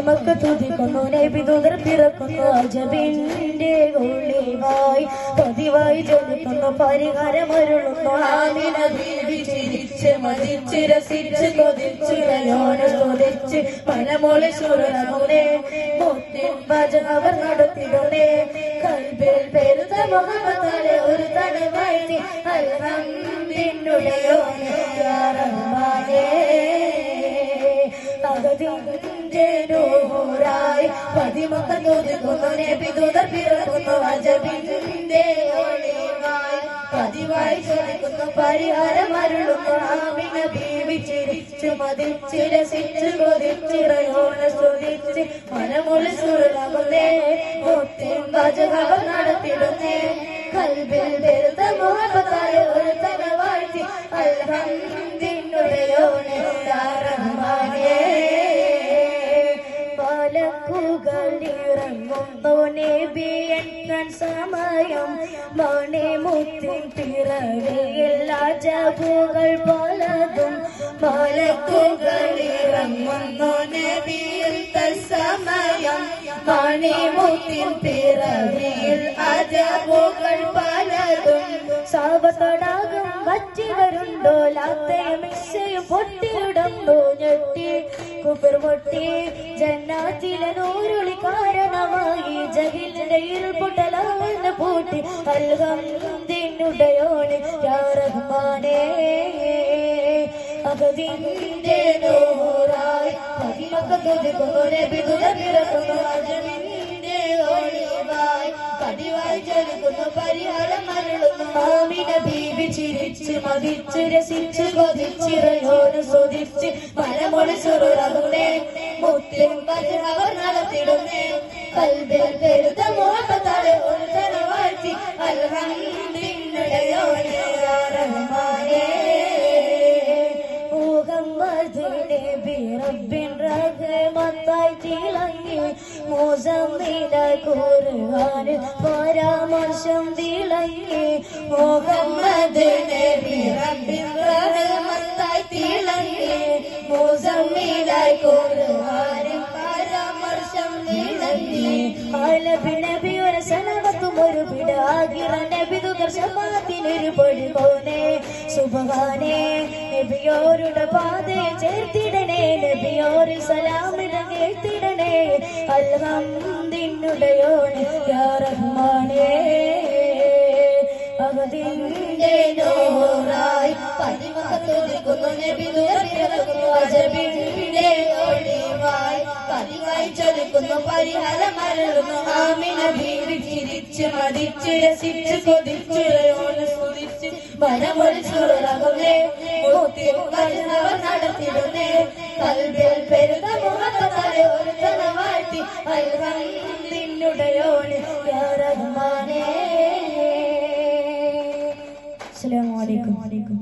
പതിമക്ക തുതിക്കുന്നു നബി ദൂതർ പിറക്കുന്നു അജബിന്റെ ഒളിവായി പതിവായി ജനിക്കുന്നു പരിഹാരമരുളുന്നു ആമിന ബീവി ചിരിച്ച് മതിച്ച് രസിച്ച് കൊതിച്ചിറയോന സ്തുതിച്ച് മനമോളെ സുരനമുനെ മുത്തിൻ ഭജന അവർ നടത്തിടുന്നേ കൽബിൽ പെരുത മുഹമ്മദാലെ ഒരു തടവായി അൽഹംദുലില്ലാഹി യാ റഹ്മാനേ അഗതിന്റെ നൂറായി പതിമക്ക തുതിക്കുന്നു നബി ദൂതർ പിറക്കുന്നു അജബിന്റെ ഒളിവായി പതിവായി ചൊല്ലിക്കുന്നു പരിഹാരമരുളുന്നു ആമിന ബീവി ചിരിച്ചു മതിച്ച് രസിച്ച് കൊതിച്ചിറയോന സ്തുതിച്ച് മനമൊളി സുരനമുന്നേ മുത്തിൻ ഭജന നടത്തിടുന്നേ കൽബിൽ വെറുത മുഹമ്മദാലെ ഒരു തനവാഴ്ത്തി അൽഹംദുലില്ലാഹി യാ റഹ്മാനേ പാലക്കുകളിറങ്ങുന്നു നബിയൻ സമയം മണിമുത്തിൻ പിറവിയിൽ അജബുകൾ പലതും പാലക്കുകളിറങ്ങുന്നു നബിയൻ സമയം മണിമുത്തിൻ പിറവിയിൽ അജബുകൾ പലതും സാവതടാകം വറ്റിവരുണ്ടോ ലാത്തയും മിക്സയും പൊട്ടിയിടുന്നു ഞെട്ടി കുപ്പിർ പൊട്ടി ജന്നാത്തിലെ നൂറുളി കാരണമായി ജഹിലിന്റെ ഇരുൾപൊട്ടലാവുന്ന പൂട്ടി അൽഹംദുലില്ലാഹി യാ റഹ്മാനേ അഗതിന്റെ നൂറായി പതിമക്ക തുതിക്കുന്നു നബി ദൂതർ പിറക്കുന്നു അജബിന്റെ ഒളിവായി പതിവായി ചൊല്ലിക്കുന്നു പരിഹാരമരുളുന്നു ആമിന ബീവി ചിരിച്ച് മതിച്ച് രസിച്ച് കൊതിച്ചിറയോന സ്തുതിച്ച് മനമൊളി സുരനമുന്നേ മുത്തിൻ ഭജന അവർ നടത്തിടുന്നേ കൽബിൽ പെരുത മുഹമ്മദാലെ ഒരു തനവാഴ്ത്തി അൽഹംദുലില്ലാഹി യാ റഹ്മാനേ റബ്ബിൻ റഹ്മത്തായി തിളങ്ങി മുസമ്മില ഖുർആനിൽ പരാമർശം തിളങ്ങി മുഹമ്മദ് നബി റബ്ബിൻ റഹ്മത്തായി തിളങ്ങി മുസമ്മില ഖുർആനിൽ പരാമർശം തിളങ്ങി അലബി നബി ഒരു സനവത്തും ഒരു പിട ആകിറ നബി ദൂതർ ശഫാഅത്തിനൊരു പൊടി പോനെ സുബ്ഹാനേ നബിയോരുടെ പാതയെ ചേർത്തിടണേ നബിയോരിൽ സലാമിനെ കേട്ടിടണേ അൽഹംദുലില്ലാഹി യാ റഹ്മാനേ അഗതിന്റെ നൂറായി പതിമക്ക തുതിക്കുന്നു നബി ദൂതർ പിറക്കുന്നു അജബിന്റെ ഒളിവായി പതിവായി ചൊല്ലിക്കുന്നു പരിഹാരമരുളുന്നു ആമിന ബീവി ചിരിച്ച് മതിച്ച് രസിച്ച് കൊതിച്ചിറയോന സ്തുതിച്ച് മനമൊളി സുരനമുന്നേ മുത്തിൻ ഭജന നടത്തിടുന്നേ കൽബിൽ പെരുത മുഹമ്മദാലെ ഒരു തനവാഴ്ത്തി അൽഹംദുലില്ലാഹി യാ റഹ്മാനേ അസ്സലാമു അലൈക്കും